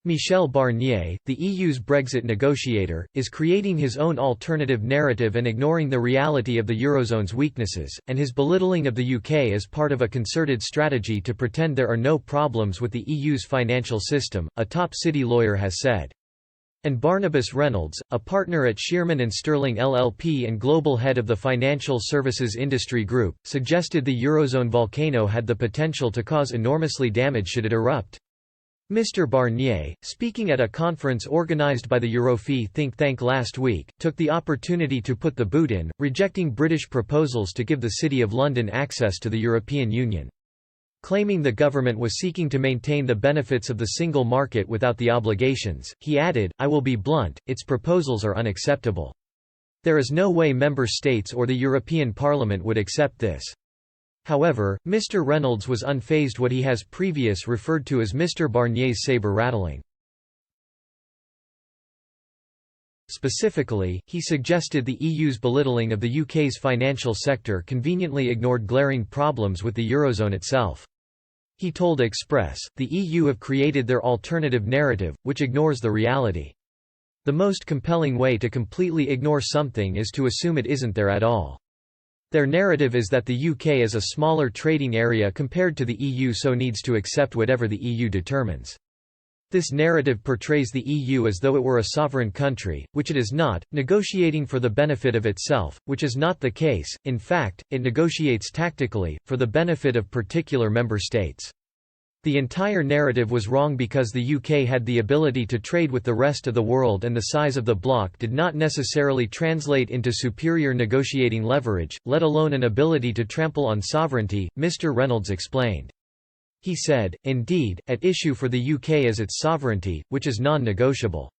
Michel Barnier, the EU's Brexit negotiator, is creating his own alternative narrative and ignoring the reality of the Eurozone's weaknesses, and his belittling of the UK as part of a concerted strategy to pretend there are no problems with the EU's financial system, a top city lawyer has said. And Barnabas Reynolds, a partner at Shearman & Sterling LLP and global head of the financial services industry group, suggested the Eurozone volcano had the potential to cause enormously damage should it erupt. Mr. Barnier, speaking at a conference organised by the Eurofi think tank last week, took the opportunity to put the boot in, rejecting British proposals to give the City of London access to the European Union. Claiming the government was seeking to maintain the benefits of the single market without the obligations, he added, "I will be blunt, its proposals are unacceptable. There is no way member states or the European Parliament would accept this." However, Mr. Reynolds was unfazed what he has previous referred to as Mr. Barnier's saber-rattling. Specifically, he suggested the EU's belittling of the UK's financial sector conveniently ignored glaring problems with the Eurozone itself. He told Express, "The EU have created their alternative narrative, which ignores the reality. The most compelling way to completely ignore something is to assume it isn't there at all. Their narrative is that the UK is a smaller trading area compared to the EU, so needs to accept whatever the EU determines. This narrative portrays the EU as though it were a sovereign country, which it is not, negotiating for the benefit of itself, which is not the case. In fact, it negotiates tactically, for the benefit of particular member states. The entire narrative was wrong because the UK had the ability to trade with the rest of the world, and the size of the bloc did not necessarily translate into superior negotiating leverage, let alone an ability to trample on sovereignty," Mr. Reynolds explained. He said, "Indeed, at issue for the UK is its sovereignty, which is non-negotiable.